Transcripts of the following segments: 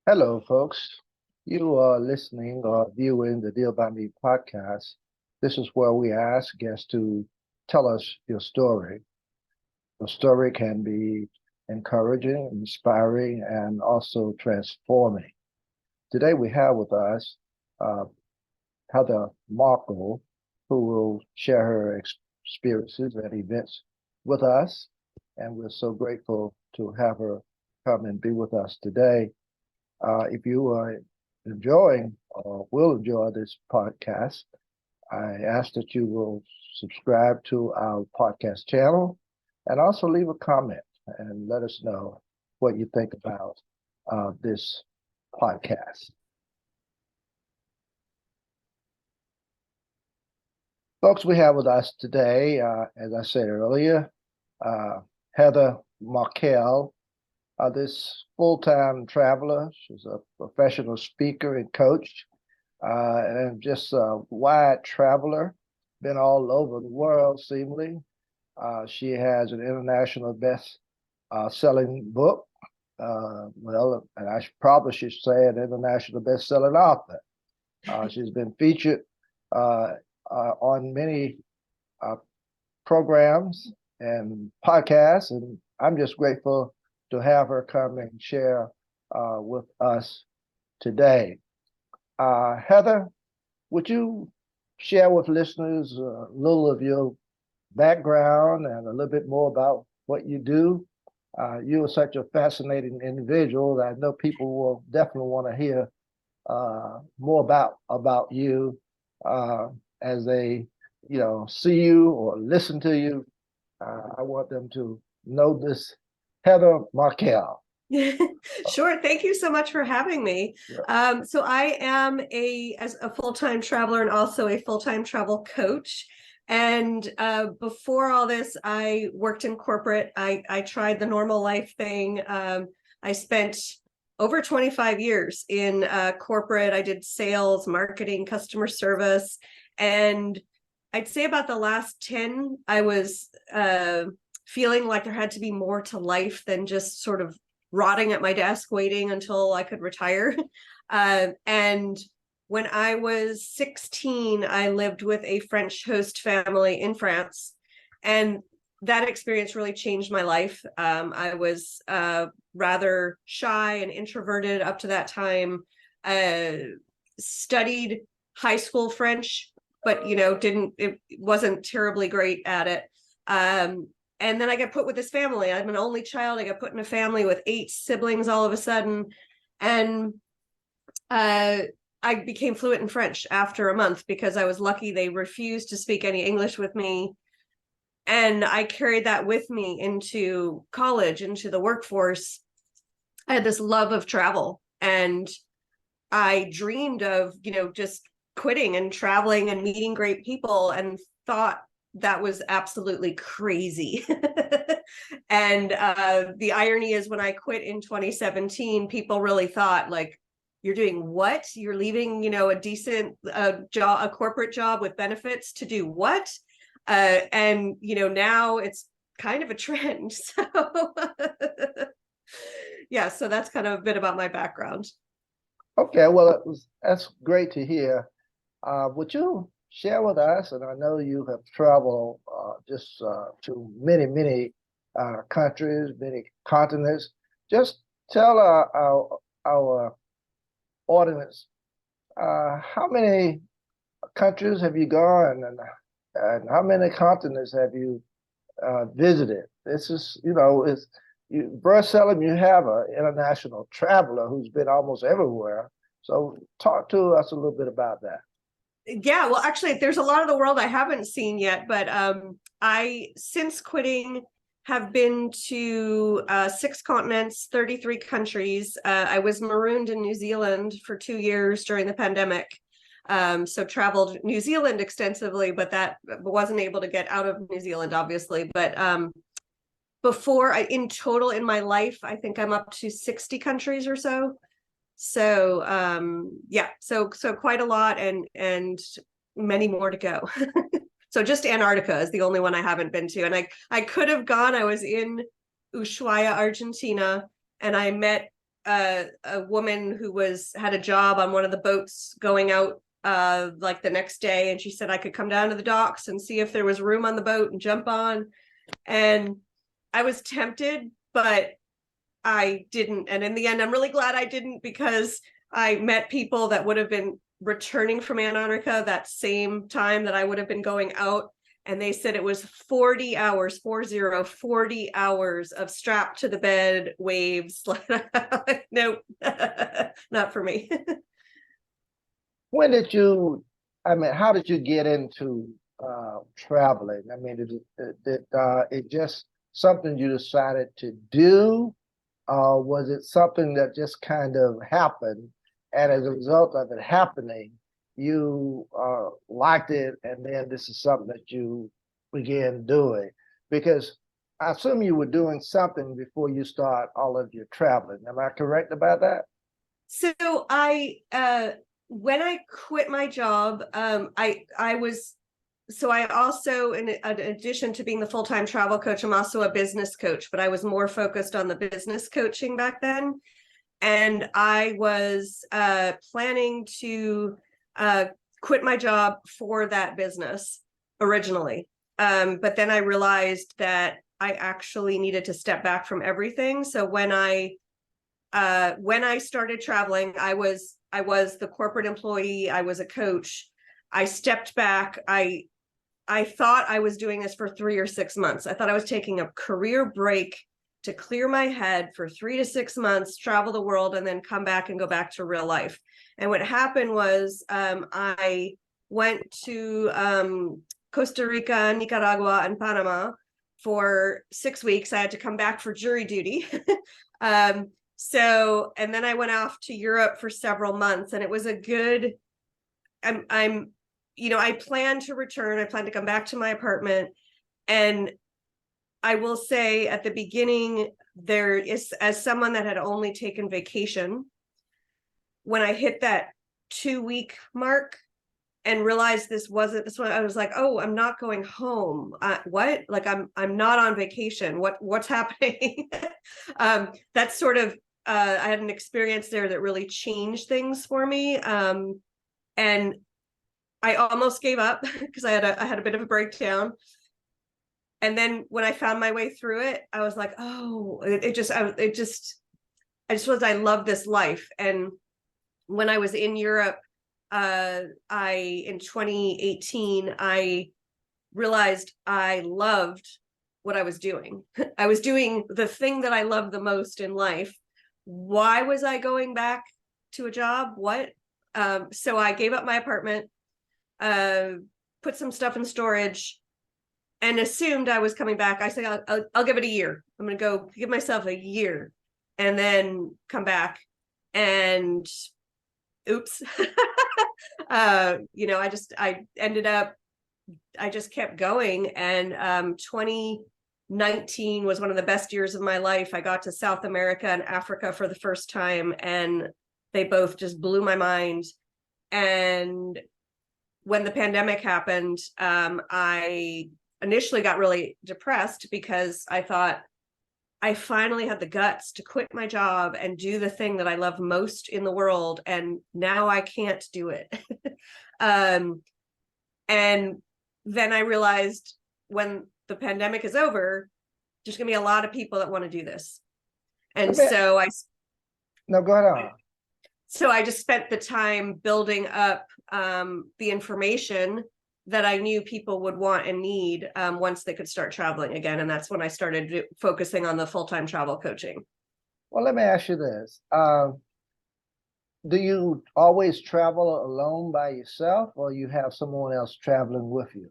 Hello, folks. You are listening or viewing the Deal by Me podcast. This is where we ask guests to tell us your story. The story can be encouraging, inspiring, and also transforming. Today we have with us uh, Heather Markel, who will share her experiences and events with us. And we're so grateful to have her come and be with us today. If you are enjoying or will enjoy this podcast, I ask that you will subscribe to our podcast channel and also leave a comment and let us know what you think about this podcast. Folks, we have with us today, as I said earlier, uh, Heather Markel, this full-time traveler. She's a professional speaker and coach, and just a wide traveler, been all over the world, seemingly. She has an international best-selling book. And I probably should say an international best-selling author. She's been featured uh, on many uh, programs and podcasts, and I'm just grateful to have her come and share with us today. Heather, would you share with listeners a little of your background and a little bit more about what you do? You are such a fascinating individual that I know people will definitely want to hear more about you uh, as they, see you or listen to you. I want them to know this Heather Markel. Sure. Thank you so much for having me. Yeah. So I am as a full-time traveler and also a full-time travel coach. And before all this, I worked in corporate. I tried the normal life thing. I spent over 25 years in corporate. I did sales, marketing, customer service. And I'd say about the last 10, I was feeling like there had to be more to life than just sort of rotting at my desk waiting until I could retire. And when I was 16, I lived with a French host family in France. And that experience really changed my life. I was rather shy and introverted up to that time, studied high school French, but it wasn't terribly great at it. And then I got put with this family. I'm an only child. I got put in a family with 8 siblings all of a sudden. And I became fluent in French after a month because I was lucky. They refused to speak any English with me. And I carried that with me into college, into the workforce. I had this love of travel. And I dreamed of, just quitting and traveling and meeting great people, and thought that was absolutely crazy. And the irony is, when I quit in 2017, people really thought, like, you're doing what? You're leaving, a decent job, a corporate job with benefits, to do what? And now it's kind of a trend. So yeah, so that's kind of a bit about my background. Okay, well, that's great to hear. Would you share with us, and I know you have traveled just to many countries, many continents. Just tell our audience how many countries have you gone, and how many continents have you visited? This is, it's Bruce Selim, you have an international traveler who's been almost everywhere. So talk to us a little bit about that. Yeah, well, actually, there's a lot of the world I haven't seen yet, but I, since quitting, have been to 6 continents, 33 countries. I was marooned in New Zealand for 2 years during the pandemic. So traveled New Zealand extensively, but that wasn't able to get out of New Zealand, obviously. But in total in my life, I think I'm up to 60 countries or so. So yeah, so quite a lot, and many more to go. So just Antarctica is the only one I haven't been to. And I could have gone. I was in Ushuaia, Argentina, and I met a woman who had a job on one of the boats going out like the next day, and she said I could come down to the docks and see if there was room on the boat and jump on. And I was tempted, but I didn't. And in the end, I'm really glad I didn't, because I met people that would have been returning from Antarctica that same time that I would have been going out. And they said it was 40 hours, 40 hours of strapped to the bed waves. Nope, not for me. When did you, I mean, how did you get into traveling? I mean, did it just something you decided to do? Was it something that just kind of happened? And as a result of it happening, you liked it, and then this is something that you began doing? Because I assume you were doing something before you start all of your traveling. Am I correct about that? So when I quit my job, I was, so I also, in addition to being the full-time travel coach, I'm also a business coach, but I was more focused on the business coaching back then. And I was planning to quit my job for that business originally. But then I realized that I actually needed to step back from everything. So when I started traveling, I was the corporate employee, I was a coach. I stepped back. I thought I was doing this for 3 or 6 months. I thought I was taking a career break to clear my head for 3 to 6 months, travel the world, and then come back and go back to real life. And what happened was I went to Costa Rica, Nicaragua, and Panama for 6 weeks. I had to come back for jury duty. So, and then I went off to Europe for several months, and it was a good, I plan to return. I plan to come back to my apartment. And I will say at the beginning, there is, as someone that had only taken vacation, when I hit that 2-week mark and realized this wasn't this one, I was like, oh, I'm not going home. What? Like I'm not on vacation. What's happening? That's sort of, I had an experience there that really changed things for me. And I almost gave up because I had a bit of a breakdown. And then when I found my way through it, I was like, oh, I just was, I love this life. And when I was in Europe, in 2018, I realized I loved what I was doing. I was doing the thing that I love the most in life. Why was I going back to a job? What? So I gave up my apartment, put some stuff in storage, and assumed I was coming back. I said, I'll give it a year. I'm going to go give myself a year and then come back. And oops. I just kept going. And 2019 was one of the best years of my life. I got to South America and Africa for the first time, and they both just blew my mind. And when the pandemic happened, I initially got really depressed because I thought I finally had the guts to quit my job and do the thing that I love most in the world. And now I can't do it. And then I realized when the pandemic is over, there's going to be a lot of people that want to do this. And so no, go ahead. So I just spent the time building up the information that I knew people would want and need once they could start traveling again. And that's when I started focusing on the full-time travel coaching. Well, let me ask you this. Do you always travel alone by yourself, or you have someone else traveling with you?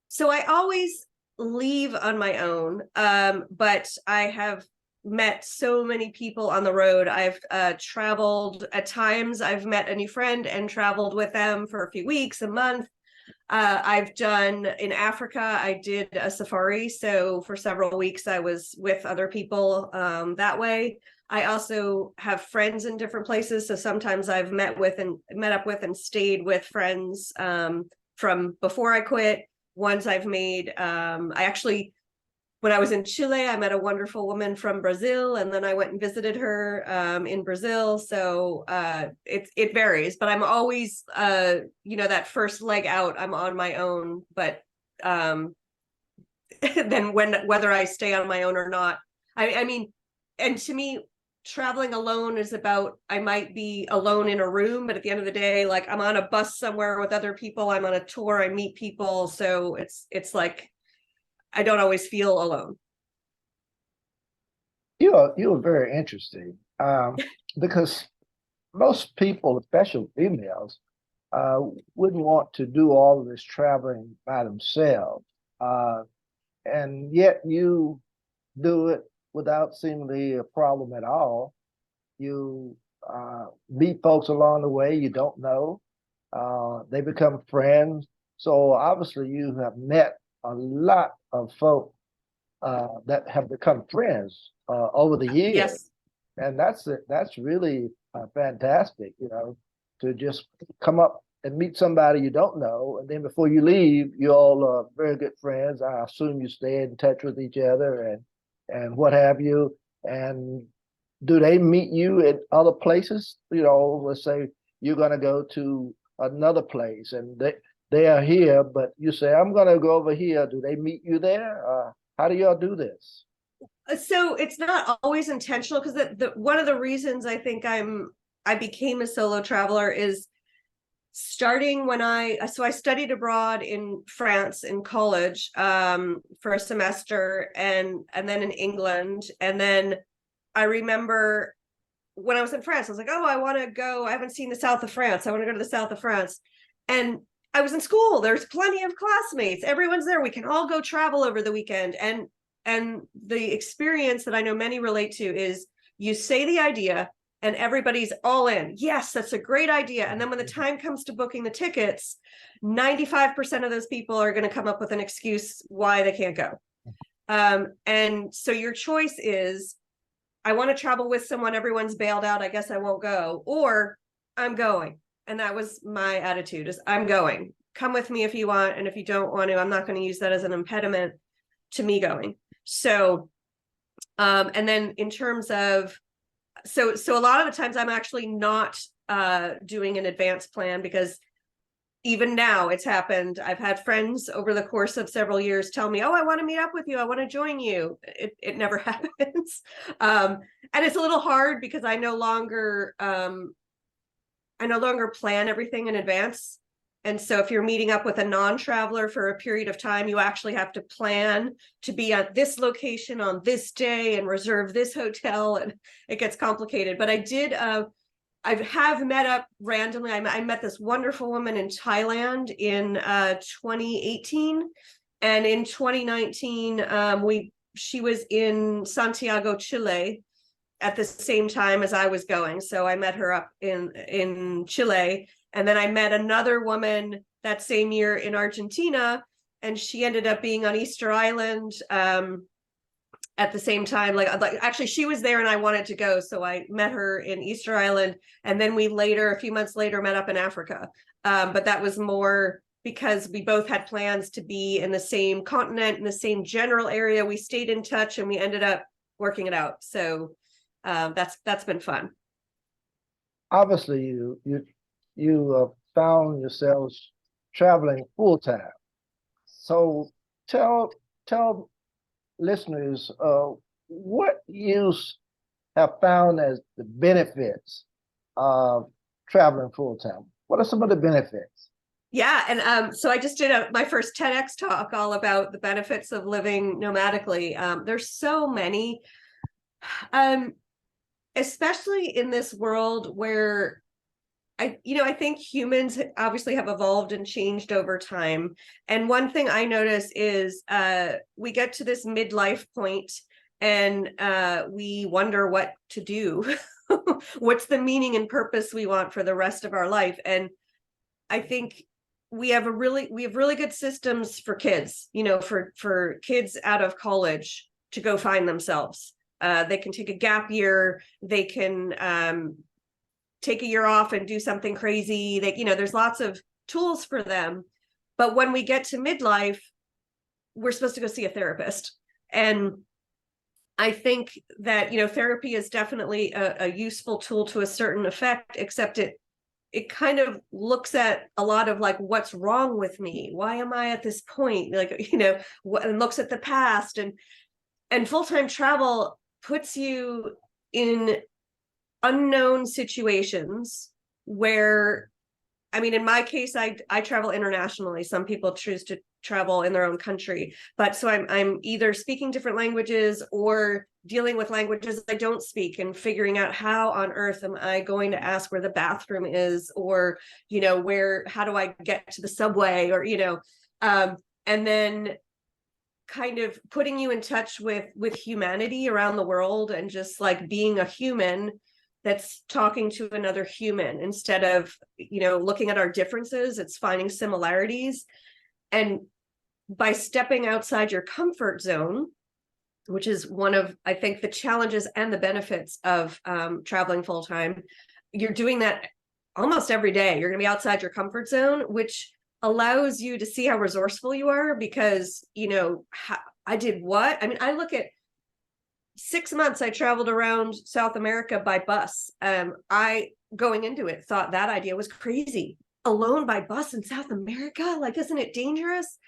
So I always leave on my own, but I have met so many people on the road. I've traveled, at times I've met a new friend and traveled with them for a few weeks, a month. I've done in Africa, I did a safari. So for several weeks, I was with other people that way. I also have friends in different places. So sometimes I've met up with and stayed with friends from before I quit. Ones I've made, when I was in Chile, I met a wonderful woman from Brazil, and then I went and visited her in Brazil. So it varies, but I'm always that first leg out, I'm on my own. But then whether I stay on my own or not, I mean, and to me, traveling alone is about, I might be alone in a room, but at the end of the day, like I'm on a bus somewhere with other people, I'm on a tour, I meet people, so it's like I don't always feel alone. You are very interesting, because most people, especially females, uh, wouldn't want to do all of this traveling by themselves, and yet you do it without seemingly a problem at all. You meet folks along the way you don't know. They become friends. So obviously, you have met a lot of folk that have become friends over the years, Yes. and that's it. That's really fantastic. To just come up and meet somebody you don't know, and then before you leave, you all are very good friends. I assume you stay in touch with each other and what have you. And do they meet you at other places? Let's say you're going to go to another place, and they are here, but you say, I'm going to go over here. Do they meet you there? How do y'all do this? So it's not always intentional, because one of the reasons I think I became a solo traveler is starting when I studied abroad in France in college for a semester, and then in England. And then I remember when I was in France, I was like, oh, I want to go. I haven't seen the south of France. I want to go to the south of France. And I was in school. There's plenty of classmates. Everyone's there. We can all go travel over the weekend. And the experience that I know many relate to is you say the idea and everybody's all in. Yes, that's a great idea. And then when the time comes to booking the tickets, 95% of those people are going to come up with an excuse why they can't go. And so your choice is, I want to travel with someone, everyone's bailed out, I guess I won't go, or I'm going. And that was my attitude, is I'm going. Come with me if you want, and if you don't want to, I'm not going to use that as an impediment to me going. So and then in terms of, so a lot of the times I'm actually not doing an advanced plan, because even now it's happened. I've had friends over the course of several years tell me, oh, I want to meet up with you, I want to join you. It never happens. And it's a little hard because I no longer plan everything in advance. And so if you're meeting up with a non-traveler for a period of time, you actually have to plan to be at this location on this day and reserve this hotel, and it gets complicated. But I have met up randomly. I met this wonderful woman in Thailand in 2018, and in 2019, she was in Santiago, Chile, at the same time as I was going. So I met her up in Chile, and then I met another woman that same year in Argentina, and she ended up being on Easter Island at the same time. Like actually, she was there and I wanted to go, so I met her in Easter Island, and then we later, a few months later, met up in Africa. But that was more because we both had plans to be in the same continent, in the same general area. We stayed in touch and we ended up working it out. So that's been fun. Obviously, you found yourselves traveling full time. So tell listeners what you have found as the benefits of traveling full time. What are some of the benefits? Yeah, and so I just did my first TEDx talk all about the benefits of living nomadically. There's so many, especially in this world where I think humans obviously have evolved and changed over time. And one thing I notice is we get to this midlife point and we wonder what to do. What's the meaning and purpose we want for the rest of our life? And I think we have really good systems for kids, for kids out of college to go find themselves. They can take a gap year, they can take a year off and do something crazy. There's lots of tools for them. But when we get to midlife, we're supposed to go see a therapist. And I think that, therapy is definitely a useful tool to a certain effect, except it kind of looks at a lot of like, what's wrong with me? Why am I at this point? Like, and looks at the past, and full-time travel puts you in unknown situations where, I mean, in my case, I travel internationally. Some people choose to travel in their own country, but so I'm either speaking different languages or dealing with languages I don't speak, and figuring out how on earth am I going to ask where the bathroom is, or how do I get to the subway, or and then kind of putting you in touch with humanity around the world, and just like being a human that's talking to another human, instead of looking at our differences. It's finding similarities. And by stepping outside your comfort zone, which is one of, I think, the challenges and the benefits of traveling full-time, you're doing that almost every day. You're going to be outside your comfort zone, which allows you to see how resourceful you are, because I did what? I mean, I look at 6 months I traveled around South America by bus. I, going into it, thought that idea was crazy. Alone by bus in South America? Like, isn't it dangerous?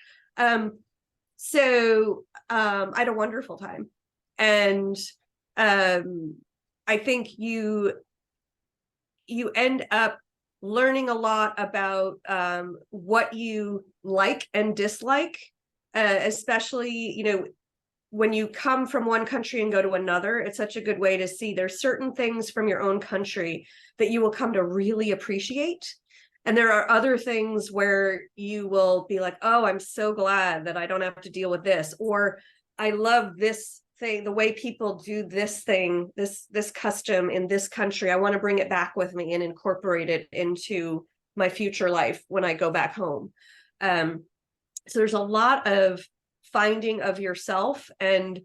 So I had a wonderful time. And I think you end up learning a lot about what you like and dislike, especially, when you come from one country and go to another. It's such a good way to see there's certain things from your own country that you will come to really appreciate. And there are other things where you will be like, oh, I'm so glad that I don't have to deal with this. Or I love this thing, the way people do this thing, this custom in this country. I want to bring it back with me and incorporate it into my future life when I go back home. So there's a lot of finding of yourself and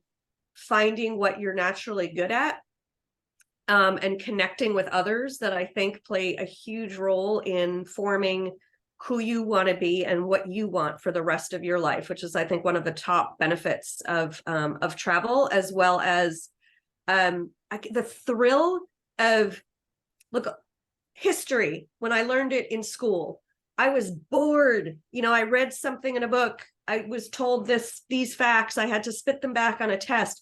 finding what you're naturally good at, and connecting with others, that I think play a huge role in forming who you want to be and what you want for the rest of your life, which is, I think, one of the top benefits of travel, as well as the thrill of, look, history. When I learned it in school, I was bored. I read something in a book. I was told these facts. I had to spit them back on a test.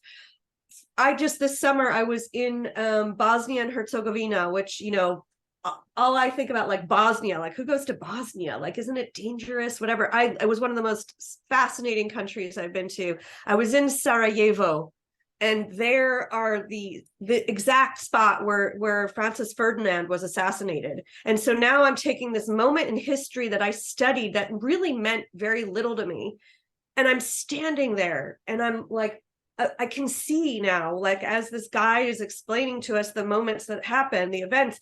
This summer, I was in Bosnia and Herzegovina, which, all I think about, like, Bosnia, like, who goes to Bosnia? Like, isn't it dangerous? Whatever. It was one of the most fascinating countries I've been to. I was in Sarajevo, and there are the exact spot where Francis Ferdinand was assassinated. And so now I'm taking this moment in history that I studied that really meant very little to me, and I'm standing there, and I'm like, I can see now, like, as this guy is explaining to us the moments that happened, the events,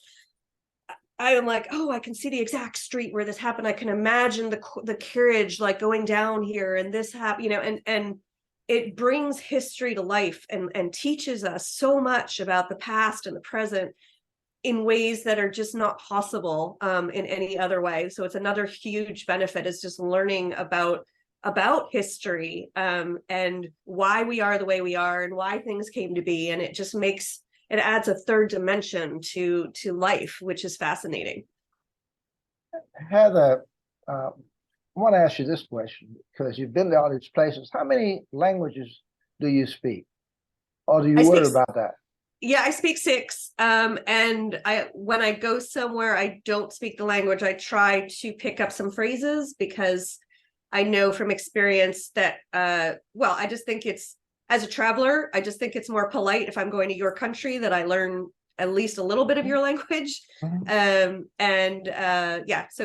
I am like, oh, I can see the exact street where this happened. I can imagine the carriage, like, going down here, and this happened, and it brings history to life, and teaches us so much about the past and the present in ways that are just not possible in any other way. So it's another huge benefit, is just learning about history, and why we are the way we are, and why things came to be. And it adds a third dimension to life, which is fascinating. Heather, I want to ask you this question, because you've been to all these places. How many languages do you speak? Or do you worry about that? Yeah, I speak 6. And when I go somewhere I don't speak the language, I try to pick up some phrases, because I know from experience that, I just think as a traveler, I just think it's more polite, if I'm going to your country, that I learn at least a little bit of your language. So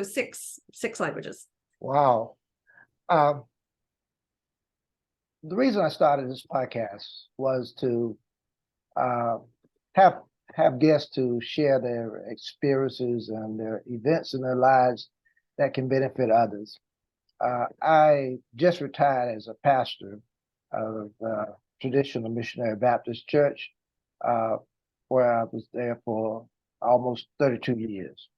six languages. Wow. The reason I started this podcast was to have guests to share their experiences and their events in their lives that can benefit others. I just retired as a pastor of Traditional Missionary Baptist Church, where I was there for almost 32 years.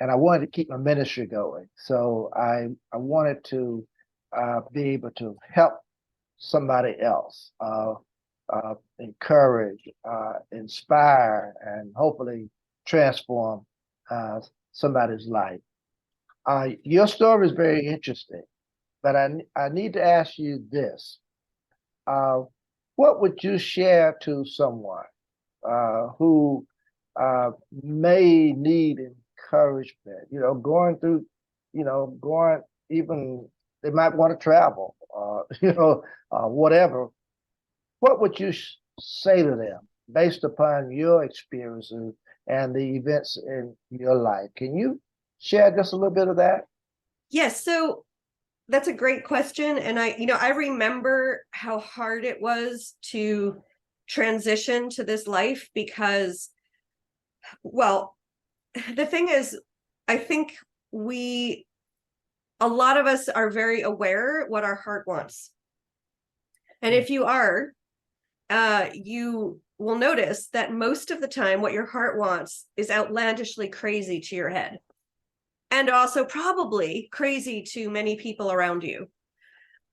And I wanted to keep my ministry going. So I wanted to be able to help somebody else, encourage, inspire, and hopefully transform somebody's life. Your story is very interesting, but I need to ask you this. What would you share to someone who may need encouragement, going through, going even, they might want to travel, whatever. What would you say to them based upon your experiences and the events in your life? Can you share just a little bit of that? Yes, so that's a great question. And I remember how hard it was to transition to this life because, well, the thing is, I think a lot of us are very aware what our heart wants. And if you are, you will notice that most of the time what your heart wants is outlandishly crazy to your head. And also probably crazy to many people around you.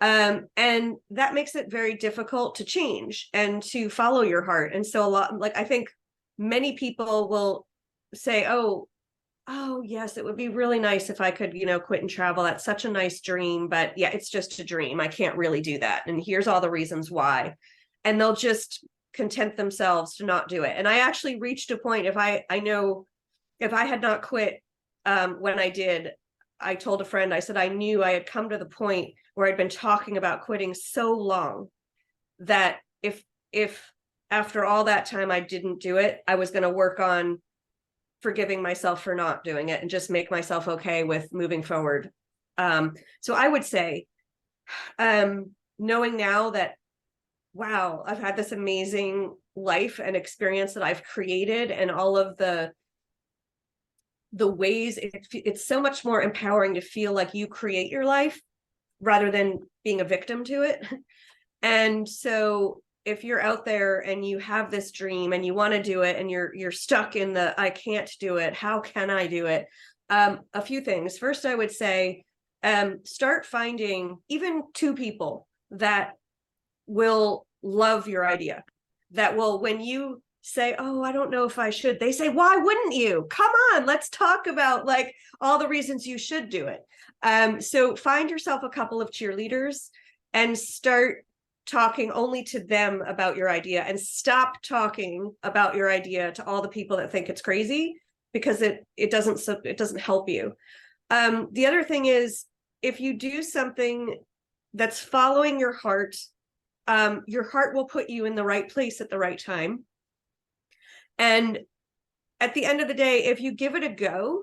And that makes it very difficult to change and to follow your heart. And so I think many people will say, oh, yes, it would be really nice if I could, quit and travel. That's such a nice dream, but yeah, it's just a dream. I can't really do that. And here's all the reasons why. And they'll just content themselves to not do it. And I actually reached a point, if I had not quit when I did, I told a friend, I said, I knew I had come to the point where I'd been talking about quitting so long that if after all that time I didn't do it, I was going to work on forgiving myself for not doing it and just make myself okay with moving forward. So I would say, knowing now that, wow, I've had this amazing life and experience that I've created, and all of the ways, it's so much more empowering to feel like you create your life rather than being a victim to it. And so if you're out there and you have this dream and you want to do it and you're stuck in the I can't do it, how can I do it? A few things. First, I would say start finding even 2 people that will love your idea, that will, when you say, oh, I don't know if I should, they say, why wouldn't you? Come on, let's talk about like all the reasons you should do it. So find yourself a couple of cheerleaders and start talking only to them about your idea, and stop talking about your idea to all the people that think it's crazy, because it doesn't help you. The other thing is, if you do something that's following your heart will put you in the right place at the right time. And at the end of the day, if you give it a go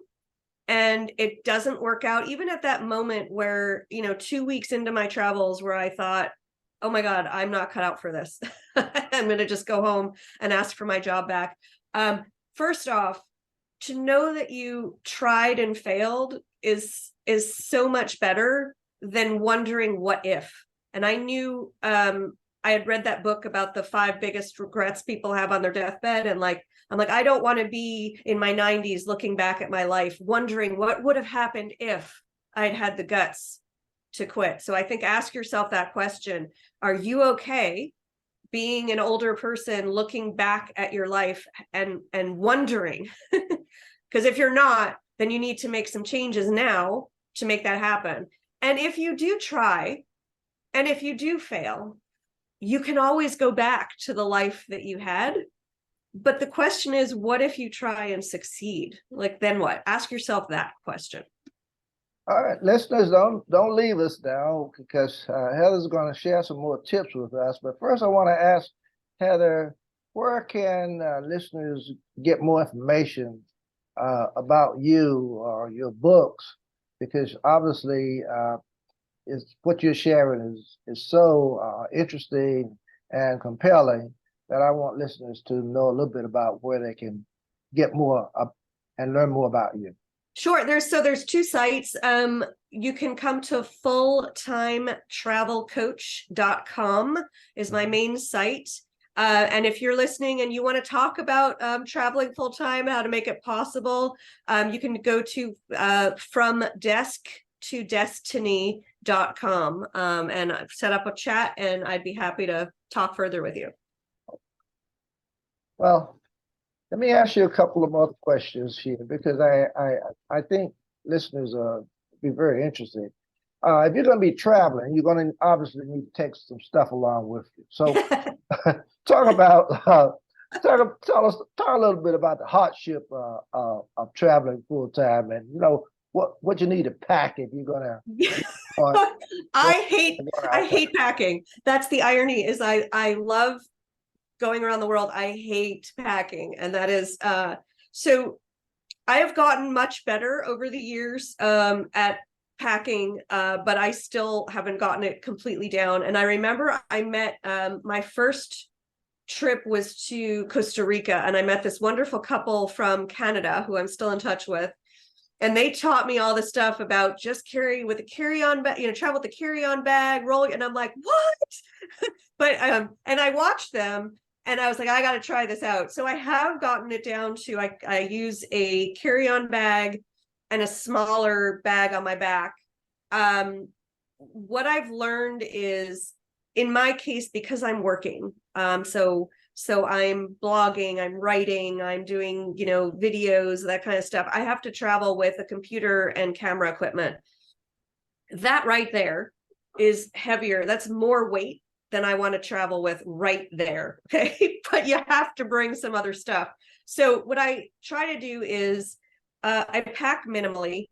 and it doesn't work out, even at that moment where, 2 weeks into my travels where I thought, oh my God, I'm not cut out for this. I'm going to just go home and ask for my job back. First off, to know that you tried and failed is so much better than wondering what if. And I knew, I had read that book about the 5 biggest regrets people have on their deathbed. And I'm like, I don't want to be in my 90s looking back at my life, wondering what would have happened if I'd had the guts to quit. So I think ask yourself that question. Are you okay being an older person looking back at your life and wondering? Because if you're not, then you need to make some changes now to make that happen. And if you do try, and if you do fail, you can always go back to the life that you had. But the question is, what if you try and succeed? Like, then what? Ask yourself that question. All right, listeners, don't leave us now, because Heather's going to share some more tips with us. But first, I want to ask Heather, where can listeners get more information about you or your books? Because obviously, what you're sharing is so interesting and compelling that I want listeners to know a little bit about where they can get more and learn more about you. Sure. There's 2 sites. You can come to fulltimetravelcoach.com is my main site. And if you're listening and you want to talk about traveling full time, how to make it possible, you can go to to destiny.com. And I've set up a chat, and I'd be happy to talk further with you. Well, let me ask you a couple of more questions here, because I think listeners be very interested. If you're going to be traveling, you're going to obviously need to take some stuff along with you. So talk about talk a little bit about the hardship of traveling full time, and what you need to pack if you're going to. I hate packing. That's the irony, is I love going around the world. I hate packing. And that is, so I have gotten much better over the years at packing, but I still haven't gotten it completely down. And I remember I met, my first trip was to Costa Rica, and I met this wonderful couple from Canada who I'm still in touch with. And they taught me all the stuff about just carry with a carry-on bag, travel with a carry-on bag, roll. And I'm like, what? But, and I watched them, and I was like, I got to try this out. So I have gotten it down to, I use a carry-on bag and a smaller bag on my back. What I've learned is, in my case, because I'm working, so I'm blogging, I'm writing, I'm doing, videos, that kind of stuff. I have to travel with a computer and camera equipment. That right there is heavier. That's more weight than I want to travel with right there. Okay. But you have to bring some other stuff. So what I try to do is I pack minimally.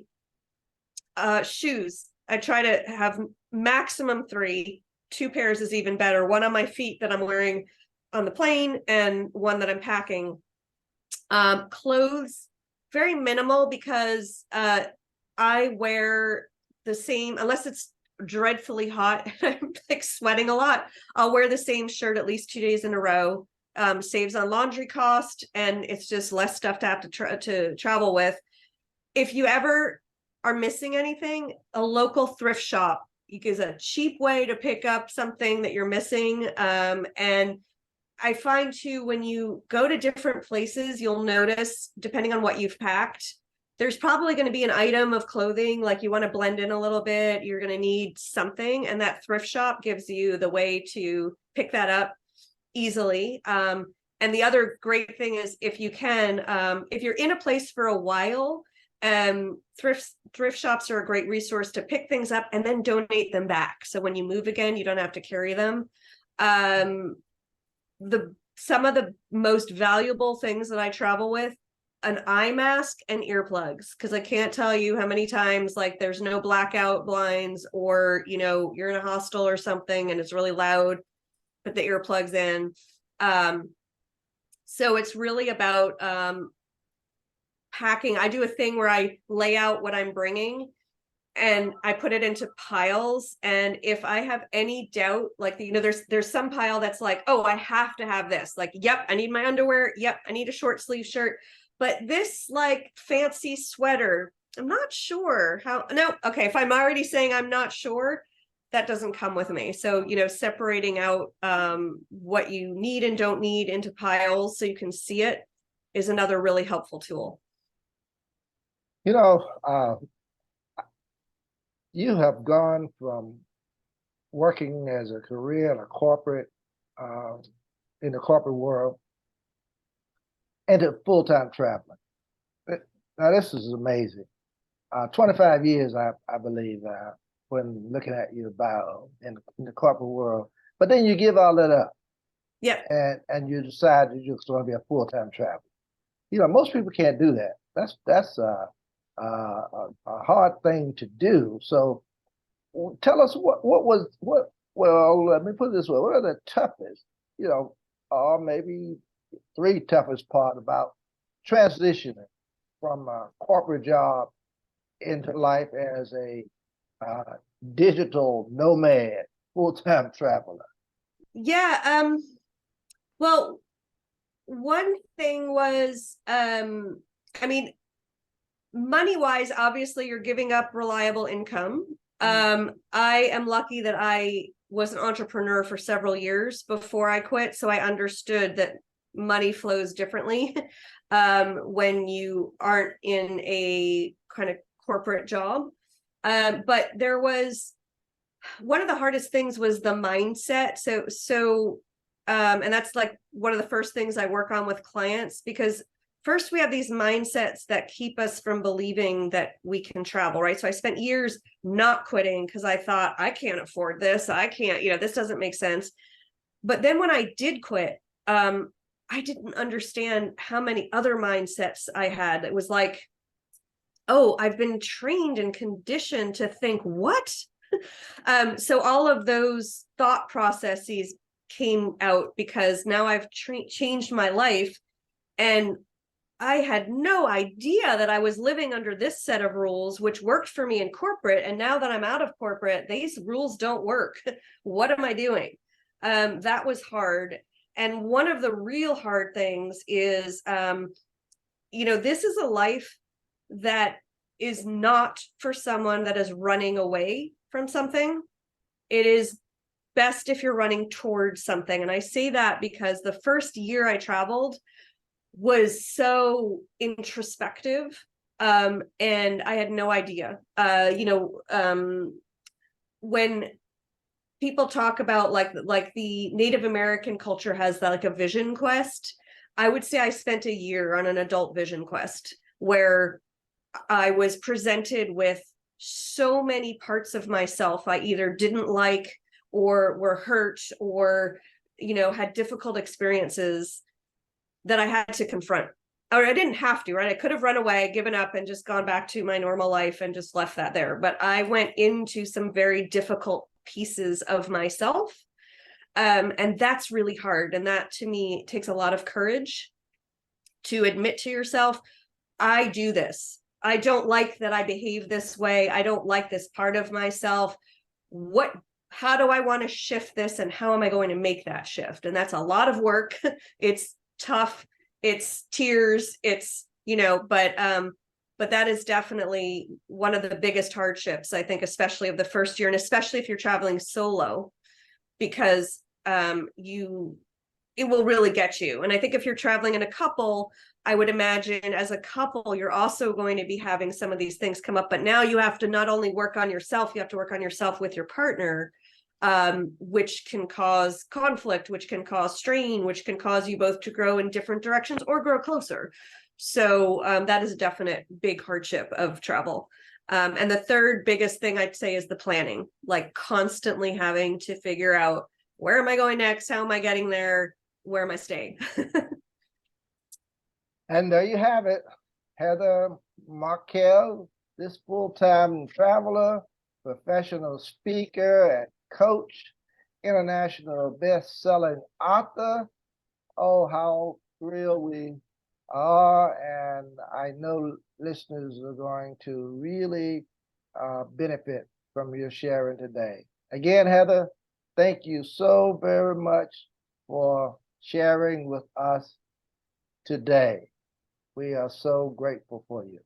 Shoes, I try to have maximum 3. 2 pairs is even better. One on my feet that I'm wearing on the plane, and one that I'm packing. Clothes, very minimal, because I wear the same, unless it's dreadfully hot and I'm like sweating a lot, I'll wear the same shirt at least 2 days in a row. Saves on laundry cost, and it's just less stuff to have to travel with. If you ever are missing anything, a local thrift shop is a cheap way to pick up something that you're missing. And I find too, when you go to different places, you'll notice, depending on what you've packed, there's probably going to be an item of clothing, like you want to blend in a little bit, you're going to need something, and that thrift shop gives you the way to pick that up easily. And the other great thing is, if you can, if you're in a place for a while, thrift shops are a great resource to pick things up and then donate them back. So when you move again, you don't have to carry them. Some of the most valuable things that I travel with, an eye mask and earplugs, because I can't tell you how many times, like, there's no blackout blinds, or you're in a hostel or something and it's really loud, put the earplugs in. So it's really about packing. I do a thing where I lay out what I'm bringing, and I put it into piles. And if I have any doubt, like, there's some pile that's like, oh, I have to have this. Like, yep, I need my underwear. Yep, I need a short sleeve shirt. But this, like, fancy sweater, I'm not sure how. No, okay, if I'm already saying I'm not sure, that doesn't come with me. So, separating out what you need and don't need into piles so you can see it is another really helpful tool. You have gone from working as a career in a corporate, in the corporate world, into full-time traveling. Now, this is amazing. 25 years, I believe, when looking at your bio in the corporate world. But then you give all that up. Yeah. And you decide that you're going to be a full-time traveler. Most people can't do that. That's a hard thing to do. So tell us well, let me put it this way. What are the toughest, or maybe 3 toughest part about transitioning from a corporate job into life as a digital nomad, full-time traveler? Yeah. Well, one thing was, money-wise, obviously you're giving up reliable income. I am lucky that I was an entrepreneur for several years before I quit. So I understood that money flows differently when you aren't in a kind of corporate job. But there was one of the hardest things was the mindset. And that's like one of the first things I work on with clients, because first we have these mindsets that keep us from believing that we can travel, right? So I spent years not quitting because I thought, I can't afford this. I can't, this doesn't make sense. But then when I did quit, I didn't understand how many other mindsets I had. It was like, oh, I've been trained and conditioned to think what? So all of those thought processes came out because now I've changed my life, and I had no idea that I was living under this set of rules, which worked for me in corporate. And now that I'm out of corporate, these rules don't work. What am I doing? That was hard. And one of the real hard things is, this is a life that is not for someone that is running away from something. It is best if you're running towards something. And I say that because the first year I traveled was so introspective, and I had no idea. When people talk about like the Native American culture has that, like a vision quest, I would say I spent a year on an adult vision quest where I was presented with so many parts of myself I either didn't like or were hurt or had difficult experiences that I had to confront. Or I didn't have to, right? I could have run away, given up, and just gone back to my normal life and just left that there. But I went into some very difficult pieces of myself. And that's really hard. And that, to me, takes a lot of courage to admit to yourself, I do this. I don't like that I behave this way. I don't like this part of myself. How do I want to shift this? And how am I going to make that shift? And that's a lot of work. It's tough, it's tears, it's but that is definitely one of the biggest hardships, I think, especially of the first year, and especially if you're traveling solo, because it will really get you. And I think if you're traveling in a couple, I would imagine as a couple, you're also going to be having some of these things come up, but now you have to not only work on yourself, you have to work on yourself with your partner, which can cause conflict, which can cause strain, which can cause you both to grow in different directions or grow closer. So that is a definite big hardship of travel. And the third biggest thing I'd say is the planning, like constantly having to figure out, where am I going next? How am I getting there? Where am I staying? And there you have it, Heather Markel, this full-time traveler, professional speaker and coach, international best-selling author. Oh, how thrilled we are. And I know listeners are going to really benefit from your sharing today. Again, Heather, thank you so very much for sharing with us today. We are so grateful for you.